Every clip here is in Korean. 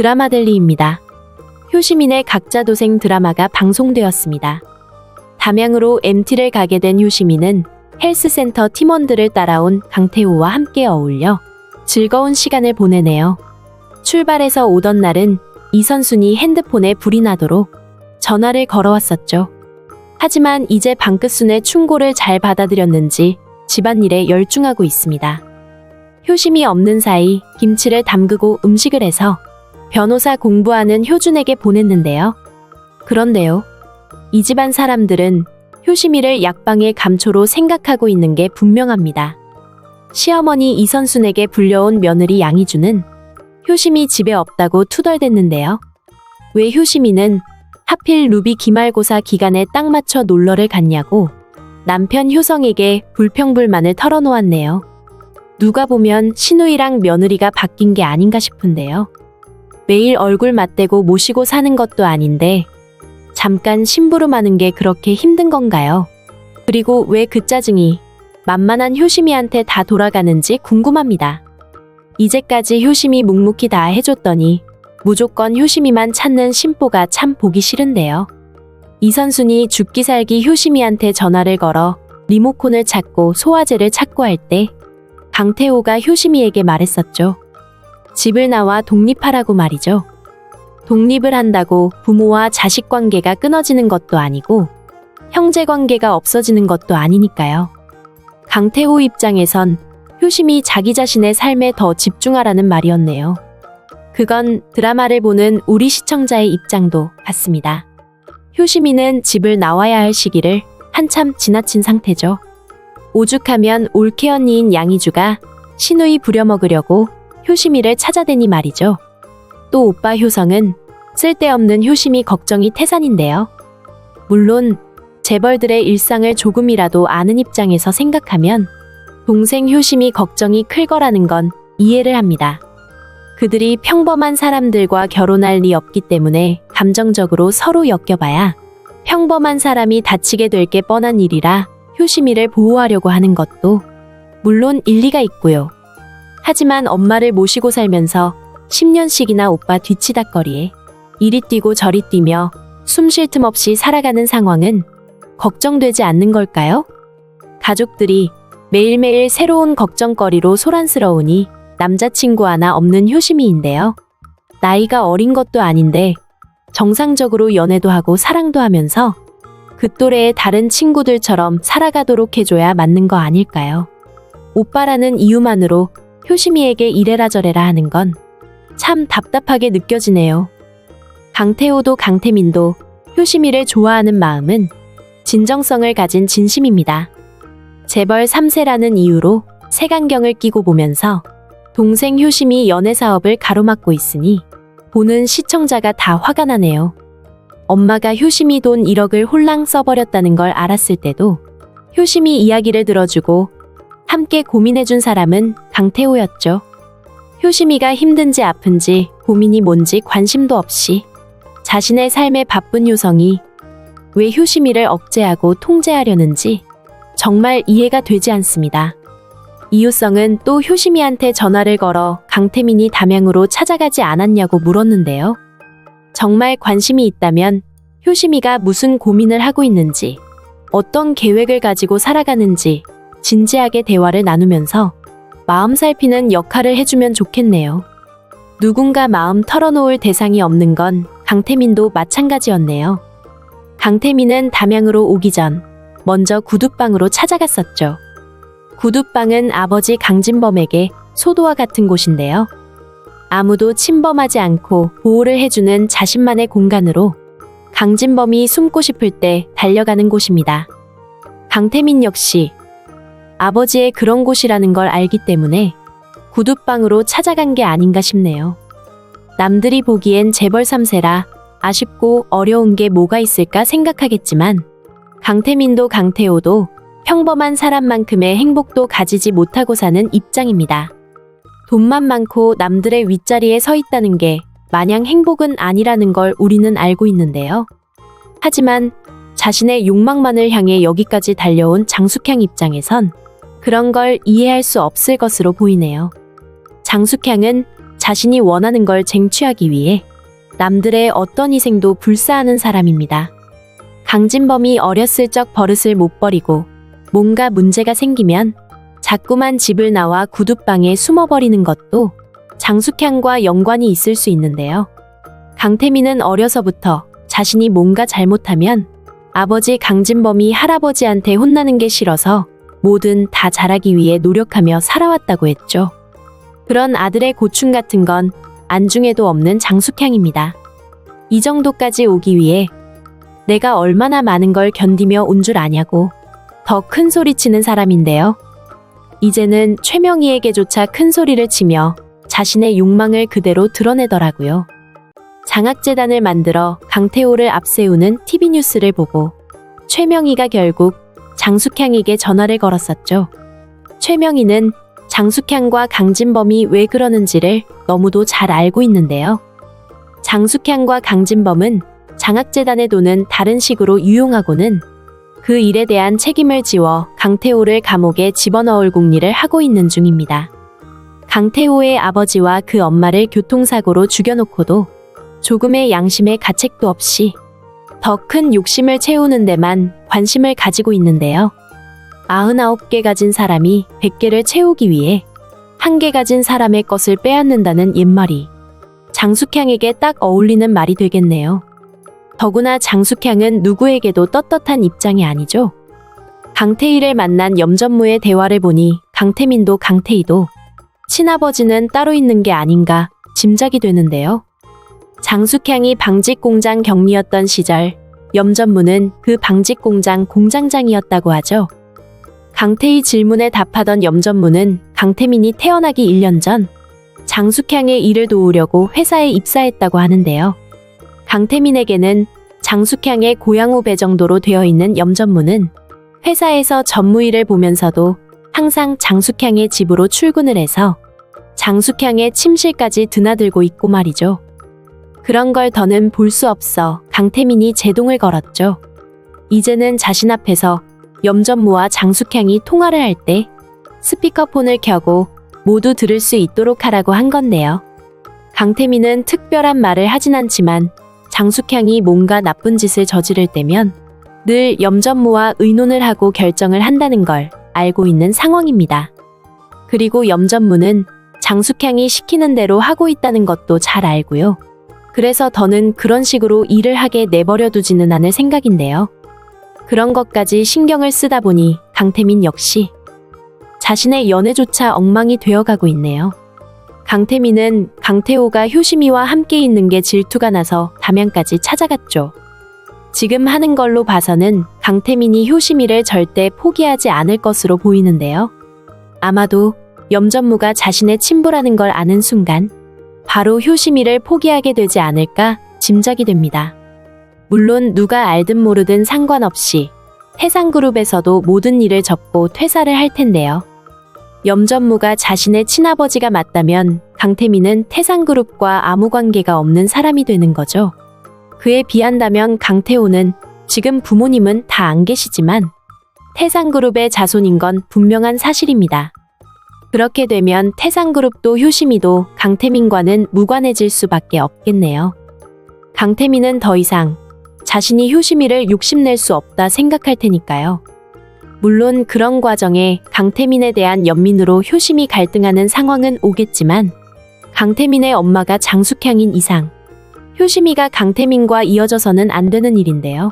드라마델리입니다. 효시민의 각자 도생 드라마가 방송되었습니다. 담양으로 MT를 가게 된 효시민은 헬스센터 팀원들을 따라온 강태호와 함께 어울려 즐거운 시간을 보내네요. 출발해서 오던 날은 이선순이 핸드폰에 불이 나도록 전화를 걸어왔었죠. 하지만 이제 방끝순의 충고를 잘 받아들였는지 집안일에 열중하고 있습니다. 효심이 없는 사이 김치를 담그고 음식을 해서 변호사 공부하는 효준에게 보냈는데요. 그런데요, 이 집안 사람들은 효심이를 약방의 감초로 생각하고 있는 게 분명합니다. 시어머니 이선순에게 불려온 며느리 양희주는 효심이 집에 없다고 투덜댔는데요. 왜 효심이는 하필 루비 기말고사 기간에 딱 맞춰 놀러를 갔냐고 남편 효성에게 불평불만을 털어놓았네요. 누가 보면 시누이랑 며느리가 바뀐 게 아닌가 싶은데요. 매일 얼굴 맞대고 모시고 사는 것도 아닌데 잠깐 심부름하는 게 그렇게 힘든 건가요? 그리고 왜 그 짜증이 만만한 효심이한테 다 돌아가는지 궁금합니다. 이제까지 효심이 묵묵히 다 해줬더니 무조건 효심이만 찾는 심보가 참 보기 싫은데요. 이선순이 죽기 살기 효심이한테 전화를 걸어 리모컨을 찾고 소화제를 찾고 할 때 강태호가 효심이에게 말했었죠. 집을 나와 독립하라고 말이죠. 독립을 한다고 부모와 자식 관계가 끊어지는 것도 아니고 형제 관계가 없어지는 것도 아니니까요. 강태호 입장에선 효심이 자기 자신의 삶에 더 집중하라는 말이었네요. 그건 드라마를 보는 우리 시청자의 입장도 같습니다. 효심이는 집을 나와야 할 시기를 한참 지나친 상태죠. 오죽하면 올케 언니인 양희주가 시누이 부려먹으려고 효심이를 찾아대니 말이죠. 또 오빠 효성은 쓸데없는 효심이 걱정이 태산인데요. 물론 재벌들의 일상을 조금이라도 아는 입장에서 생각하면 동생 효심이 걱정이 클 거라는 건 이해를 합니다. 그들이 평범한 사람들과 결혼할 리 없기 때문에 감정적으로 서로 엮여봐야 평범한 사람이 다치게 될 게 뻔한 일이라 효심이를 보호하려고 하는 것도 물론 일리가 있고요. 하지만 엄마를 모시고 살면서 10년씩이나 오빠 뒤치다꺼리에 이리 뛰고 저리 뛰며 숨 쉴 틈 없이 살아가는 상황은 걱정되지 않는 걸까요? 가족들이 매일매일 새로운 걱정거리로 소란스러우니 남자친구 하나 없는 효심이인데요. 나이가 어린 것도 아닌데 정상적으로 연애도 하고 사랑도 하면서 그 또래의 다른 친구들처럼 살아가도록 해줘야 맞는 거 아닐까요? 오빠라는 이유만으로 효심이에게 이래라 저래라 하는 건 참 답답하게 느껴지네요. 강태호도 강태민도 효심이를 좋아하는 마음은 진정성을 가진 진심입니다. 재벌 3세라는 이유로 색안경을 끼고 보면서 동생 효심이 연애 사업을 가로막고 있으니 보는 시청자가 다 화가 나네요. 엄마가 효심이 돈 1억을 홀랑 써버렸다는 걸 알았을 때도 효심이 이야기를 들어주고 함께 고민해준 사람은 강태호였죠. 효심이가 힘든지 아픈지 고민이 뭔지 관심도 없이 자신의 삶에 바쁜 효성이 왜 효심이를 억제하고 통제하려는지 정말 이해가 되지 않습니다. 이효성은 또 효심이한테 전화를 걸어 강태민이 담양으로 찾아가지 않았냐고 물었는데요. 정말 관심이 있다면 효심이가 무슨 고민을 하고 있는지, 어떤 계획을 가지고 살아가는지 진지하게 대화를 나누면서 마음 살피는 역할을 해주면 좋겠네요. 누군가 마음 털어놓을 대상이 없는 건 강태민도 마찬가지였네요. 강태민은 담양으로 오기 전 먼저 구둣방으로 찾아갔었죠. 구둣방은 아버지 강진범에게 소도와 같은 곳인데요. 아무도 침범하지 않고 보호를 해주는 자신만의 공간으로 강진범이 숨고 싶을 때 달려가는 곳입니다. 강태민 역시 아버지의 그런 곳이라는 걸 알기 때문에 구둣방으로 찾아간 게 아닌가 싶네요. 남들이 보기엔 재벌 3세라 아쉽고 어려운 게 뭐가 있을까 생각하겠지만 강태민도 강태호도 평범한 사람만큼의 행복도 가지지 못하고 사는 입장입니다. 돈만 많고 남들의 윗자리에 서 있다는 게 마냥 행복은 아니라는 걸 우리는 알고 있는데요. 하지만 자신의 욕망만을 향해 여기까지 달려온 장숙향 입장에선 그런 걸 이해할 수 없을 것으로 보이네요. 장숙향은 자신이 원하는 걸 쟁취하기 위해 남들의 어떤 희생도 불사하는 사람입니다. 강진범이 어렸을 적 버릇을 못 버리고 뭔가 문제가 생기면 자꾸만 집을 나와 구둣방에 숨어버리는 것도 장숙향과 연관이 있을 수 있는데요. 강태민은 어려서부터 자신이 뭔가 잘못하면 아버지 강진범이 할아버지한테 혼나는 게 싫어서 뭐든 다 잘하기 위해 노력하며 살아왔다고 했죠. 그런 아들의 고충 같은 건 안중에도 없는 장숙향입니다. 이 정도까지 오기 위해 내가 얼마나 많은 걸 견디며 온 줄 아냐고 더 큰 소리 치는 사람인데요. 이제는 최명희에게조차 큰 소리를 치며 자신의 욕망을 그대로 드러내더라고요. 장학재단을 만들어 강태호를 앞세우는 TV뉴스를 보고 최명희가 결국 장숙향에게 전화를 걸었었죠. 최명희는 장숙향과 강진범이 왜 그러는지를 너무도 잘 알고 있는데요. 장숙향과 강진범은 장학재단의 돈은 다른 식으로 유용하고는 그 일에 대한 책임을 지워 강태호를 감옥에 집어넣을 궁리를 하고 있는 중입니다. 강태호의 아버지와 그 엄마를 교통사고로 죽여놓고도 조금의 양심의 가책도 없이 더 큰 욕심을 채우는 데만 관심을 가지고 있는데요. 99개 가진 사람이 100개를 채우기 위해 1개 가진 사람의 것을 빼앗는다는 옛말이 장숙향에게 딱 어울리는 말이 되겠네요. 더구나 장숙향은 누구에게도 떳떳한 입장이 아니죠. 강태희를 만난 염전무의 대화를 보니 강태민도 강태희도 친아버지는 따로 있는 게 아닌가 짐작이 되는데요. 장숙향이 방직공장 경리였던 시절 염전무는 그 방직공장 공장장이었다고 하죠. 강태희 질문에 답하던 염전무는 강태민이 태어나기 1년 전 장숙향의 일을 도우려고 회사에 입사했다고 하는데요. 강태민에게는 장숙향의 고향 후배 정도로 되어 있는 염전무는 회사에서 전무일을 보면서도 항상 장숙향의 집으로 출근을 해서 장숙향의 침실까지 드나들고 있고 말이죠. 그런 걸 더는 볼 수 없어 강태민이 제동을 걸었죠. 이제는 자신 앞에서 염전무와 장숙향이 통화를 할 때 스피커폰을 켜고 모두 들을 수 있도록 하라고 한 건데요. 강태민은 특별한 말을 하진 않지만 장숙향이 뭔가 나쁜 짓을 저지를 때면 늘 염전무와 의논을 하고 결정을 한다는 걸 알고 있는 상황입니다. 그리고 염전무는 장숙향이 시키는 대로 하고 있다는 것도 잘 알고요. 그래서 더는 그런 식으로 일을 하게 내버려 두지는 않을 생각인데요. 그런 것까지 신경을 쓰다 보니 강태민 역시 자신의 연애조차 엉망이 되어가고 있네요. 강태민은 강태호가 효심이와 함께 있는 게 질투가 나서 담양까지 찾아갔죠. 지금 하는 걸로 봐서는 강태민이 효심이를 절대 포기하지 않을 것으로 보이는데요. 아마도 염전무가 자신의 친부라는 걸 아는 순간 바로 효심이를 포기하게 되지 않을까 짐작이 됩니다. 물론 누가 알든 모르든 상관없이 태산그룹에서도 모든 일을 접고 퇴사를 할 텐데요. 염전무가 자신의 친아버지가 맞다면 강태민은 태산그룹과 아무 관계가 없는 사람이 되는 거죠. 그에 비한다면 강태호는 지금 부모님은 다 안 계시지만 태산그룹의 자손인 건 분명한 사실입니다. 그렇게 되면 태산그룹도 효심이도 강태민과는 무관해질 수밖에 없겠네요. 강태민은 더 이상 자신이 효심이를 욕심낼 수 없다 생각할 테니까요. 물론 그런 과정에 강태민에 대한 연민으로 효심이 갈등하는 상황은 오겠지만 강태민의 엄마가 장숙향인 이상 효심이가 강태민과 이어져서는 안 되는 일인데요.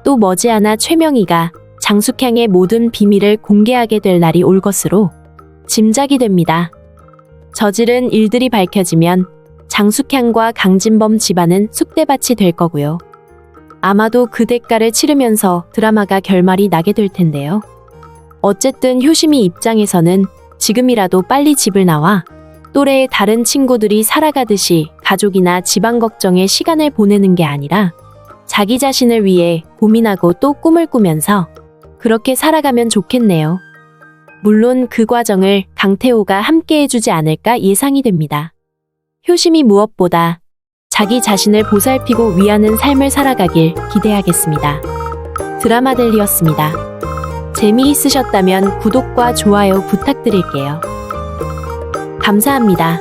또 머지않아 최명희가 장숙향의 모든 비밀을 공개하게 될 날이 올 것으로 짐작이 됩니다. 저지른 일들이 밝혀지면 장숙향과 강진범 집안은 쑥대밭이 될 거고요. 아마도 그 대가를 치르면서 드라마가 결말이 나게 될 텐데요. 어쨌든 효심이 입장에서는 지금이라도 빨리 집을 나와 또래의 다른 친구들이 살아가듯이 가족이나 집안 걱정에 시간을 보내는 게 아니라 자기 자신을 위해 고민하고 또 꿈을 꾸면서 그렇게 살아가면 좋겠네요. 물론 그 과정을 강태호가 함께 해주지 않을까 예상이 됩니다. 효심이 무엇보다 자기 자신을 보살피고 위하는 삶을 살아가길 기대하겠습니다. 드라마델리였습니다. 재미있으셨다면 구독과 좋아요 부탁드릴게요. 감사합니다.